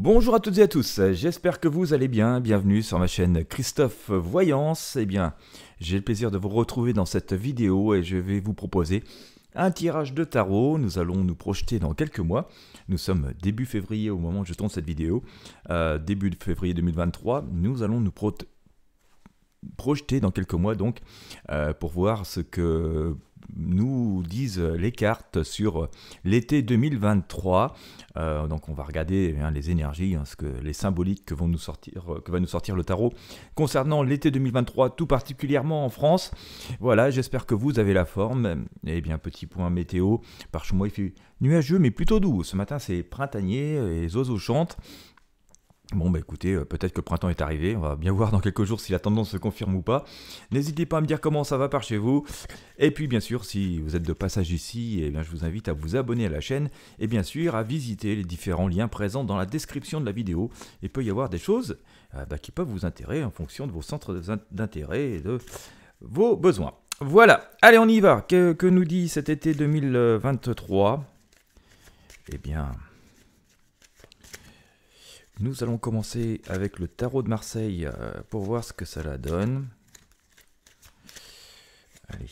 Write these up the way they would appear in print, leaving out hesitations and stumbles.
Bonjour à toutes et à tous, j'espère que vous allez bien, bienvenue sur ma chaîne Christophe Voyance. Eh bien, j'ai le plaisir de vous retrouver dans cette vidéo et je vais vous proposer un tirage de tarot. Nous allons nous projeter dans quelques mois. Nous sommes début février au moment où je tourne cette vidéo, début de février 2023. Nous allons nous projeter dans quelques mois donc pour voir ce que nous disent les cartes sur l'été 2023. Donc on va regarder les énergies, les symboliques que va nous sortir le tarot concernant l'été 2023, tout particulièrement en France. Voilà, j'espère que vous avez la forme. Et bien, petit point météo, par chez moi il fait nuageux mais plutôt doux. Ce matin c'est printanier, les oiseaux chantent. Bon bah écoutez, peut-être que le printemps est arrivé, on va bien voir dans quelques jours si la tendance se confirme ou pas. N'hésitez pas à me dire comment ça va par chez vous. Et puis bien sûr, si vous êtes de passage ici, eh bien, je vous invite à vous abonner à la chaîne et bien sûr à visiter les différents liens présents dans la description de la vidéo. Il peut y avoir des choses qui peuvent vous intéresser en fonction de vos centres d'intérêt et de vos besoins. Voilà, allez on y va. Que nous dit cet été 2023 ? Eh bien... Nous allons commencer avec le tarot de Marseille pour voir ce que ça la donne. Allez.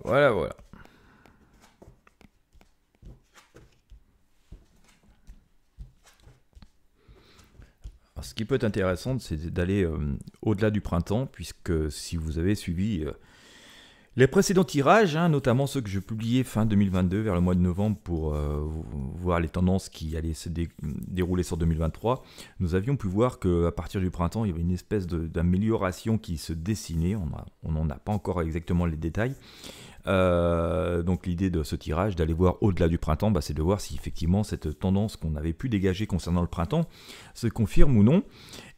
Voilà, voilà. Alors, ce qui peut être intéressant, c'est d'aller au-delà du printemps, puisque si vous avez suivi les précédents tirages, notamment ceux que je publiais fin 2022, vers le mois de novembre, pour voir les tendances qui allaient se dérouler sur 2023, nous avions pu voir qu'à partir du printemps, il y avait une espèce d'amélioration qui se dessinait. On n'en a pas encore exactement les détails. Donc l'idée de ce tirage, d'aller voir au-delà du printemps, c'est de voir si effectivement cette tendance qu'on avait pu dégager concernant le printemps se confirme ou non.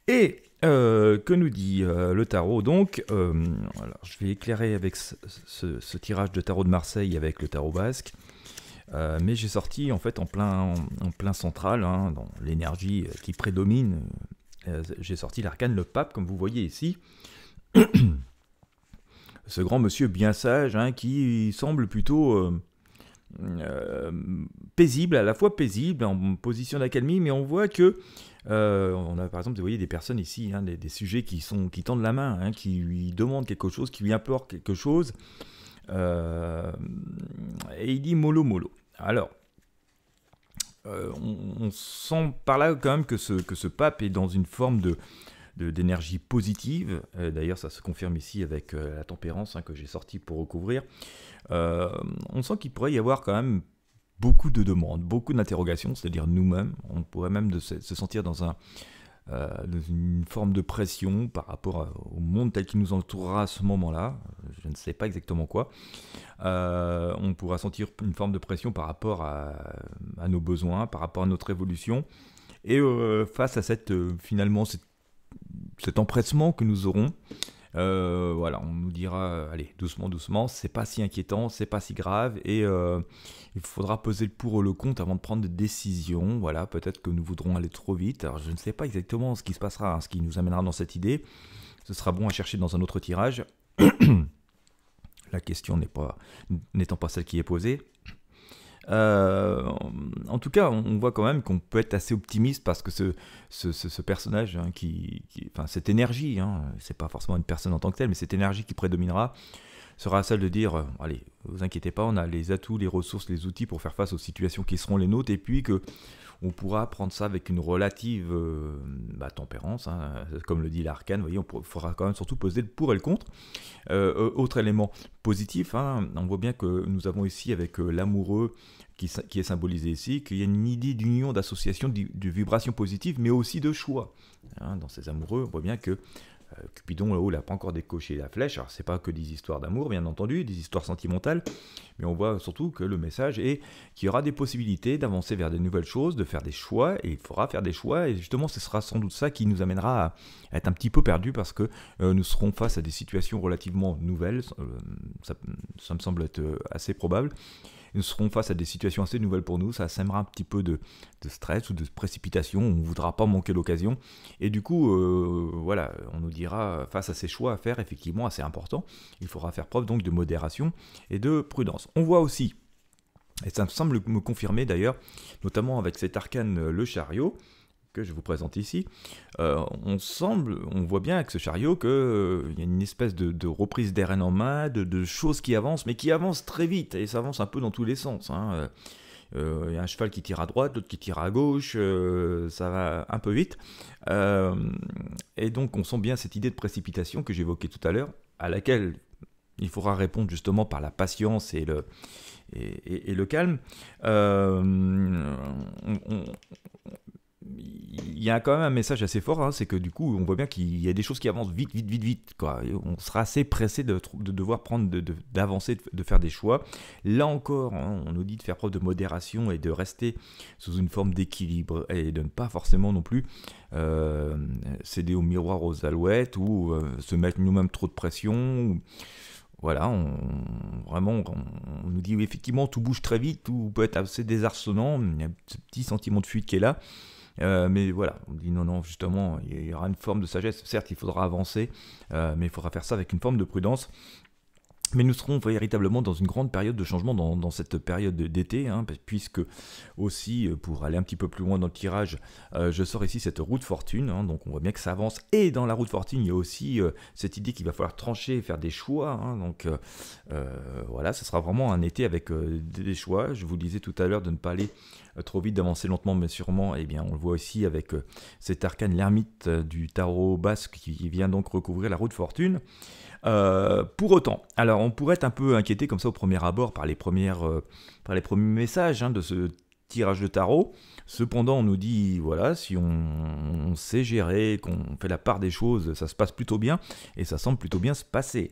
Et que nous dit le tarot donc alors, je vais éclairer avec ce tirage de tarot de Marseille avec le tarot basque. Mais j'ai sorti en fait en plein central, dans l'énergie qui prédomine. J'ai sorti l'arcane le pape, comme vous voyez ici. Ce grand monsieur bien sage, qui semble plutôt paisible, à la fois paisible, en position d'accalmie, mais on voit que on a par exemple, vous voyez des personnes ici, des sujets qui tendent la main, qui lui demandent quelque chose, qui lui implorent quelque chose, et il dit mollo mollo. Alors, on sent par là quand même que ce pape est dans une forme d'énergie positive. D'ailleurs ça se confirme ici avec la tempérance que j'ai sorti pour recouvrir. On sent qu'il pourrait y avoir quand même beaucoup de demandes, beaucoup d'interrogations, c'est-à-dire nous-mêmes, on pourrait même se sentir dans une forme de pression par rapport au monde tel qu'il nous entourera à ce moment-là, je ne sais pas exactement quoi. On pourra sentir une forme de pression par rapport à nos besoins, par rapport à notre évolution, et face à finalement cet empressement que nous aurons, voilà, on nous dira, allez, doucement, doucement, c'est pas si inquiétant, c'est pas si grave, et il faudra peser le pour et le contre avant de prendre des décisions. Voilà, peut-être que nous voudrons aller trop vite. Alors, je ne sais pas exactement ce qui se passera, ce qui nous amènera dans cette idée. Ce sera bon à chercher dans un autre tirage. La question n'étant pas celle qui est posée. En tout cas, on voit quand même qu'on peut être assez optimiste parce que ce personnage, enfin cette énergie, c'est pas forcément une personne en tant que telle, mais cette énergie qui prédominera sera celle de dire allez, vous inquiétez pas, on a les atouts, les ressources, les outils pour faire face aux situations qui seront les nôtres, et puis que on pourra prendre ça avec une relative tempérance, comme le dit l'arcane. Vous voyez, on faudra quand même surtout peser le pour et le contre. Autre élément positif, on voit bien que nous avons ici avec l'amoureux qui est symbolisé ici, qu'il y a une idée d'union, d'association, de vibration positive, mais aussi de choix. Dans ces amoureux, on voit bien que Cupidon là-haut n'a pas encore décoché la flèche. Alors c'est pas que des histoires d'amour, bien entendu, des histoires sentimentales, mais on voit surtout que le message est qu'il y aura des possibilités d'avancer vers de nouvelles choses, de faire des choix, et il faudra faire des choix, et justement ce sera sans doute ça qui nous amènera à être un petit peu perdus, parce que nous serons face à des situations relativement nouvelles, ça me semble être assez probable, Nous serons face à des situations assez nouvelles pour nous, ça sèmera un petit peu de stress ou de précipitation, on ne voudra pas manquer l'occasion. Et du coup, voilà, on nous dira, face à ces choix à faire, effectivement assez importants, il faudra faire preuve donc de modération et de prudence. On voit aussi, et ça me semble me confirmer d'ailleurs, notamment avec cet arcane le chariot, que je vous présente ici, on voit bien avec ce chariot qu'il y a une espèce de reprise des rênes en main, de choses qui avancent, mais qui avancent très vite, et ça avance un peu dans tous les sens. Il y a un cheval qui tire à droite, l'autre qui tire à gauche, ça va un peu vite. Et donc on sent bien cette idée de précipitation que j'évoquais tout à l'heure, à laquelle il faudra répondre justement par la patience et le calme. Il y a quand même un message assez fort, hein, c'est que du coup on voit bien qu'il y a des choses qui avancent vite, quoi. Et on sera assez pressé de devoir d'avancer, de faire des choix. Là encore, hein, on nous dit de faire preuve de modération et de rester sous une forme d'équilibre et de ne pas forcément non plus céder au miroir, aux alouettes ou se mettre nous-mêmes trop de pression. Voilà, on nous dit effectivement tout bouge très vite, tout peut être assez désarçonnant, il y a ce petit sentiment de fuite qui est là. Mais voilà, on dit non, justement, il y aura une forme de sagesse. Certes, il faudra avancer, mais il faudra faire ça avec une forme de prudence. Mais nous serons véritablement dans une grande période de changement dans cette période d'été, hein, puisque aussi, pour aller un petit peu plus loin dans le tirage, je sors ici cette roue de fortune, hein, donc on voit bien que ça avance, et dans la roue de fortune, il y a aussi cette idée qu'il va falloir trancher et faire des choix, hein, donc voilà, ce sera vraiment un été avec des choix. Je vous disais tout à l'heure de ne pas aller trop vite, d'avancer lentement mais sûrement, et bien on le voit aussi avec cet arcane l'ermite du tarot basque qui vient donc recouvrir la roue de fortune. Pour autant, alors on pourrait être un peu inquiété comme ça au premier abord par les premiers messages, hein, de ce tirage de tarot. Cependant, on nous dit, voilà, si on sait gérer, qu'on fait la part des choses, ça se passe plutôt bien, et ça semble plutôt bien se passer.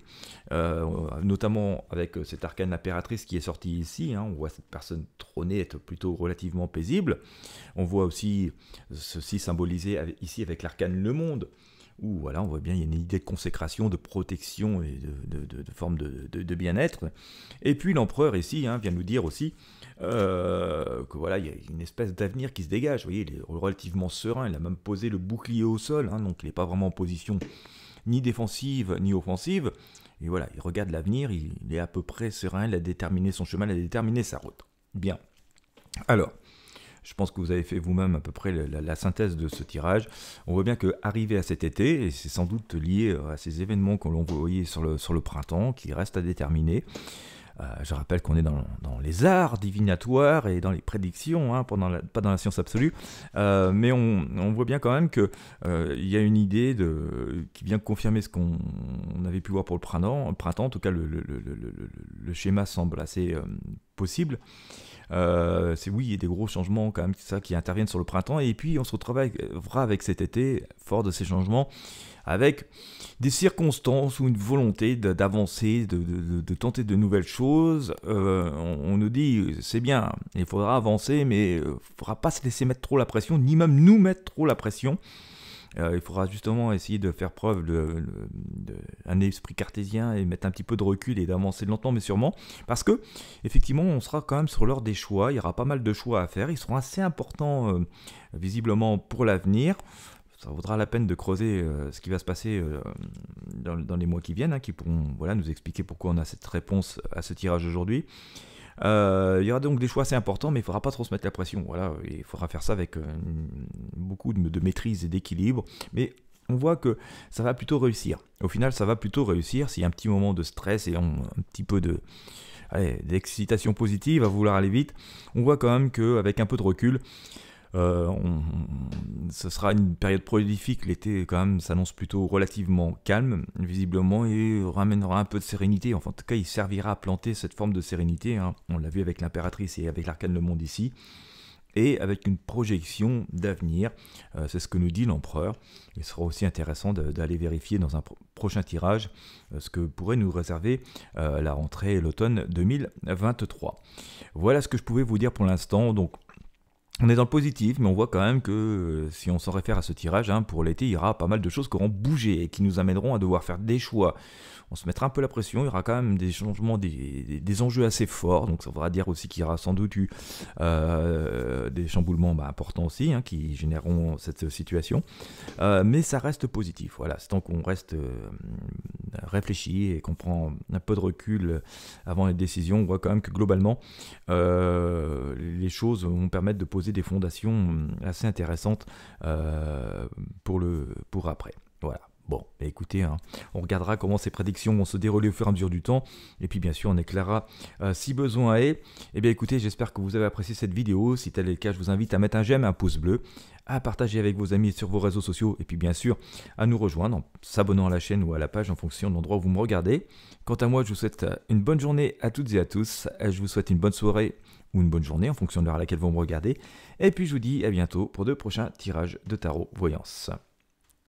Notamment avec cette arcane impératrice qui est sortie ici, hein, on voit cette personne trônée être plutôt relativement paisible. On voit aussi ceci symbolisé ici avec l'arcane le monde, où voilà, on voit bien il y a une idée de consécration, de protection et de forme de bien-être. Et puis l'empereur ici, hein, vient nous dire aussi que voilà, il y a une espèce d'avenir qui se dégage. Vous voyez, il est relativement serein, il a même posé le bouclier au sol, hein, donc il n'est pas vraiment en position ni défensive ni offensive. Et voilà, il regarde l'avenir, il est à peu près serein, il a déterminé son chemin, il a déterminé sa route. Bien. Alors, je pense que vous avez fait vous-même à peu près la synthèse de ce tirage. On voit bien qu'arrivé à cet été, et c'est sans doute lié à ces événements que l'on voyait sur le printemps, qui restent à déterminer. Je rappelle qu'on est dans les arts divinatoires et dans les prédictions, hein, pas dans la science absolue, mais on voit bien quand même qu'il y a une idée qui vient confirmer ce qu'on avait pu voir pour le printemps. En tout cas, le schéma semble assez possible. Oui, il y a des gros changements quand même qui interviennent sur le printemps, et puis on se retrouvera avec cet été, fort de ces changements, avec des circonstances ou une volonté d'avancer, de tenter de nouvelles choses. On nous dit, c'est bien, il faudra avancer, mais il ne faudra pas se laisser mettre trop la pression, ni même nous mettre trop la pression. Il faudra justement essayer de faire preuve d'un esprit cartésien et mettre un petit peu de recul et d'avancer lentement mais sûrement, parce que effectivement on sera quand même sur l'heure des choix, il y aura pas mal de choix à faire, ils seront assez importants visiblement pour l'avenir. Ça vaudra la peine de creuser ce qui va se passer dans les mois qui viennent, hein, qui pourront nous expliquer pourquoi on a cette réponse à ce tirage aujourd'hui. Il y aura donc des choix assez importants, mais il ne faudra pas trop se mettre la pression. Voilà, il faudra faire ça avec beaucoup de maîtrise et d'équilibre. Mais on voit que ça va plutôt réussir. Au final, ça va plutôt réussir s'il y a un petit moment de stress et un petit peu d'excitation positive à vouloir aller vite. On voit quand même qu'avec un peu de recul, ce sera une période prolifique. L'été quand même s'annonce plutôt relativement calme visiblement et ramènera un peu de sérénité. Enfin, en tout cas il servira à planter cette forme de sérénité, hein. On l'a vu avec l'impératrice et avec l'arcane le monde ici, et avec une projection d'avenir. C'est ce que nous dit l'empereur. Il sera aussi intéressant d'aller vérifier dans un prochain tirage ce que pourrait nous réserver la rentrée et l'automne 2023. Voilà ce que je pouvais vous dire pour l'instant. Donc On est dans le positif, mais on voit quand même que si on s'en réfère à ce tirage, hein, pour l'été, il y aura pas mal de choses qui auront bougé et qui nous amèneront à devoir faire des choix. On se mettra un peu la pression, il y aura quand même des changements, des enjeux assez forts, donc ça voudra dire aussi qu'il y aura sans doute eu des chamboulements importants aussi, hein, qui généreront cette situation. Mais ça reste positif, voilà, c'est tant qu'on reste réfléchi et qu'on prend un peu de recul avant les décisions, on voit quand même que globalement, les choses vont permettre de poser des fondations assez intéressantes pour après. Voilà. Bon, écoutez, hein, on regardera comment ces prédictions vont se dérouler au fur et à mesure du temps, et puis bien sûr on éclairera si besoin est. Eh bien écoutez, j'espère que vous avez apprécié cette vidéo. Si tel est le cas, je vous invite à mettre un j'aime, un pouce bleu, à partager avec vos amis sur vos réseaux sociaux, et puis bien sûr à nous rejoindre en s'abonnant à la chaîne ou à la page en fonction de l'endroit où vous me regardez. Quant à moi, je vous souhaite une bonne journée à toutes et à tous, je vous souhaite une bonne soirée ou une bonne journée en fonction de l'heure à laquelle vous me regardez, et puis je vous dis à bientôt pour de prochains tirages de tarot voyance.